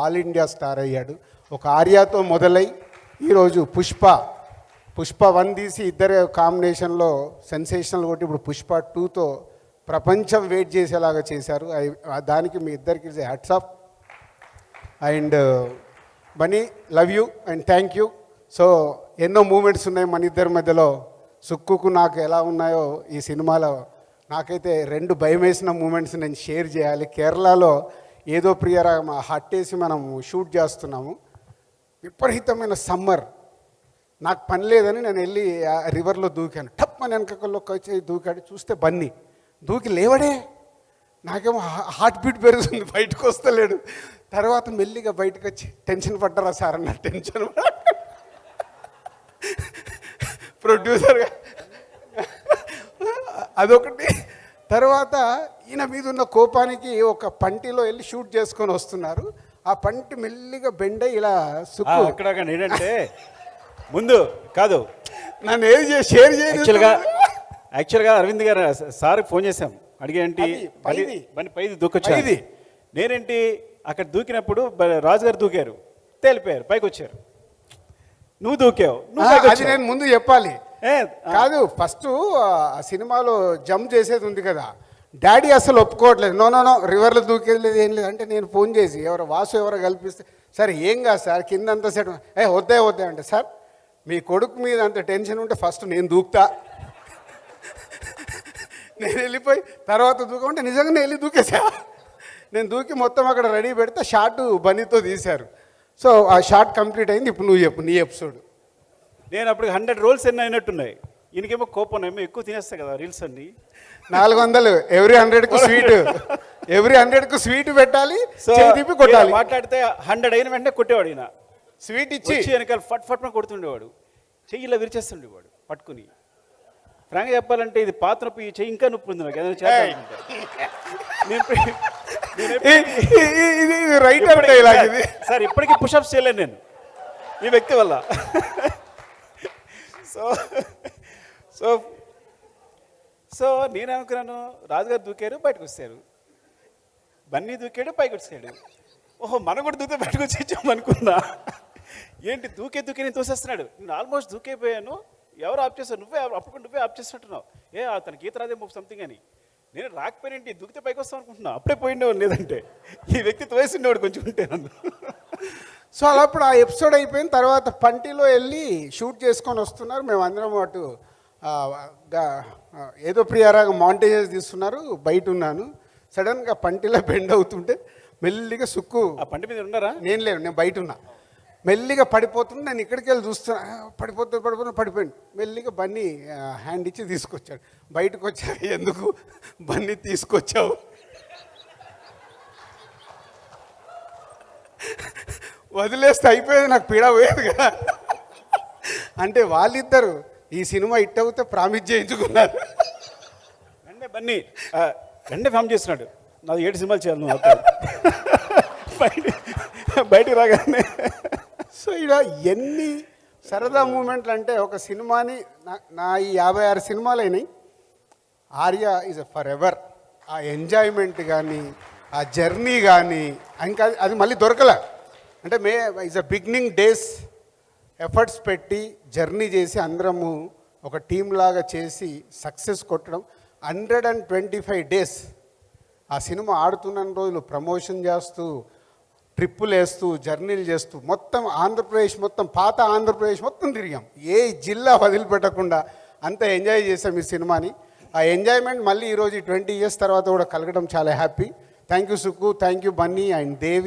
All India star అయ్యాడు. ఒక ఆర్యాతో మొదలై ఈరోజు పుష్ప 1 తీసి ఇద్దరు కాంబినేషన్లో సెన్సేషనల్ కొట్టి ఇప్పుడు పుష్ప 2తో ప్రపంచం వెయిట్ చేసేలాగా చేశారు. దానికి మీ ఇద్దరికి hats off. And Bunny, love you and thank you. So ఎన్నో మూమెంట్స్ ఉన్నాయి మన ఇద్దరి మధ్యలో. సుక్కుకు నాకు ఎలా ఉన్నాయో ఈ సినిమాలో నాకైతే 2 భయం వేసిన మూమెంట్స్ నేను షేర్ చేయాలి. కేరళలో ఏదో ప్రియరా హట్టేసి మనం షూట్ చేస్తున్నాము. విపరీతమైన సమ్మర్, నాకు పని లేదని నేను వెళ్ళి రివర్లో దూకాను. టప్ అని వెనకల్లోకి వచ్చి దూకాడు. చూస్తే బన్నీ దూకి లేవడే. నాకేమో హార్ట్ బీట్ పెరుగుతుంది, బయటకు వస్తలేడు. తర్వాత మెల్లిగా బయటకు వచ్చి టెన్షన్ పడ్డారా సార్ అన్న టెన్షన్ ప్రొడ్యూసర్గా అదొకటి. తర్వాత ఈయన మీద ఉన్న కోపానికి ఒక పంటిలో వెళ్ళి షూట్ చేసుకొని వస్తున్నారు. ఆ పంటి మెల్లిగా బెండై ఇలా సుక్కు ఏంటంటే ముందు కాదు నన్ను ఏది షేర్ చేయాలి. యాక్చువల్గా అరవింద్ గారు సార్ ఫోన్ చేశాం, అడిగేంటి పైది దూకొచ్చారు. నేనేంటి అక్కడ దూకినప్పుడు రాజు గారు దూకారు, తేలిపోయారు, పైకి వచ్చారు. నువ్వు దూకావు, అది నేను ముందు చెప్పాలి కాదు. ఫస్ట్ ఆ సినిమాలో జంప్ చేసేది ఉంది కదా, డాడీ అసలు ఒప్పుకోవట్లేదు. నో రివర్లో దూకేది లేదు, ఏం లేదు అంటే నేను ఫోన్ చేసి వాసు ఎవరో కల్పిస్తే సరే ఏం కాదు సార్ కిందంతా సెట్ వద్దే అంటే సార్ మీ కొడుకు మీద అంత టెన్షన్ ఉంటే ఫస్ట్ నేను దూకుతా. నేను వెళ్ళిపోయి తర్వాత దూకమంటే నిజంగానే వెళ్ళి దూకేసా. నేను దూకి మొత్తం అక్కడ రెడీ పెడితే షార్ట్ బన్నీతో తీశారు. సో ఆ షార్ట్ కంప్లీట్ అయింది. ఇప్పుడు నువ్వు చెప్పు నీ ఎపిసోడ్. నేను అప్పుడు 100 రోల్స్ ఎన్ని అయినట్టున్నాయి. ఈయనకేమో కోపం ఏమో ఎక్కువ తినేస్తాయి కదా రీల్స్ అన్ని. 400 ఎవ్రీ 100కు స్వీట్, ఎవ్రీ 100కు స్వీట్ పెట్టాలి, తిప్పి కొట్టాలి. మాట్లాడితే 100 అయిన వెంటనే కొట్టేవాడు. ఈయన స్వీట్ ఇచ్చి వెనకాల ఫట్ కొడుతుండేవాడు. చెయ్యిలా విరిచేస్తుండేవాడు పట్టుకుని. ఫ్రాంక్గా చెప్పాలంటే ఇది పాత నొప్పి, ఈ చెయ్యి ఇంకా నొప్పి ఉంది నాకు. ఏదైనా సార్ ఇప్పటికీ పుషప్స్ చేయలేను నేను ఈ వ్యక్తి వల్ల. సో సో సో నేనేమనుకున్నాను, రాజుగారు దూకారు, బయటకు వచ్చారు. బన్నీ దూకాడు, పైకి వచ్చాడు. ఓహో మనం కూడా దూకే బయటకు వచ్చేసాం అనుకున్నా. ఏంటి దూకే నేను తోసేస్తున్నాడు. నేను ఆల్మోస్ట్ దూకైపోయాను. ఎవరు ఆప్ చేస్తారు? నువ్వే ఆప్ చేస్తున్నట్టున్నావు. తనకి ఈత రాదేమో సంథింగ్ అని. నేను రాకపోయినంటే దూకితే పైకి వస్తాం అనుకుంటున్నా. అప్పుడే పోయిండేవాడు, లేదంటే ఈ వ్యక్తి తోసిండేవాడు కొంచెం ఉంటే నన్ను. సో అలా అప్పుడు ఆ ఎపిసోడ్ అయిపోయిన తర్వాత పంటిలో వెళ్ళి షూట్ చేసుకొని వస్తున్నారు. మేము అందరం అటు ఏదో ప్రియారాగా మౌంటేజెస్ తీస్తున్నారు. బయట ఉన్నాను. సడన్గా పంటిలో బెండ్ అవుతుంటే మెల్లిగా సుక్కు ఆ పంటి మీద ఉన్నారా? నేను లేను, నేను బయట ఉన్నా. మెల్లిగా పడిపోతుంటే నేను ఇక్కడికి వెళ్ళి చూస్తున్నా. పడిపోయాను. మెల్లిగా బన్నీ హ్యాండ్ ఇచ్చి తీసుకొచ్చాడు. బయటకు వచ్చాక ఎందుకు బన్నీ తీసుకొచ్చావు, వదిలేస్తే అయిపోయేది, నాకు పీడ పోయేది కదా అంటే వాళ్ళిద్దరు ఈ సినిమా హిట్ అవుతే ప్రామిస్ చేయించుకున్నారు. బన్నీ ఫామ్ చేస్తున్నాడు. నాది 7 సినిమాలు చేయాలి నువ్వు బయటికి రాగానే. సో ఇలా ఎన్ని సరదా మూమెంట్లు అంటే ఒక సినిమాని నా ఈ 56 సినిమాలు అయినాయి. Arya is for ever. ఆ ఎంజాయ్మెంట్ కానీ ఆ జర్నీ కానీ ఇంకా అది మళ్ళీ దొరకలే. అంటే is a beginning days efforts పెట్టి జర్నీ చేసి అందరము ఒక టీం లాగా చేసి సక్సెస్ కొట్టడం. 125 డేస్ ఆ సినిమా ఆడుతున్న రోజులు ప్రమోషన్ చేస్తూ, ట్రిప్పులు వేస్తూ, జర్నీలు చేస్తూ మొత్తం ఆంధ్రప్రదేశ్ మొత్తం, పాత ఆంధ్రప్రదేశ్ మొత్తం తిరిగాం. ఏ జిల్లా వదిలిపెట్టకుండా అంత ఎంజాయ్ చేసాం ఈ సినిమాని. ఆ ఎంజాయ్మెంట్ మళ్ళీ ఈరోజు 20 years తర్వాత కూడా కలగడం చాలా happy. Thank you Sukku, thank you Bunny and Devi.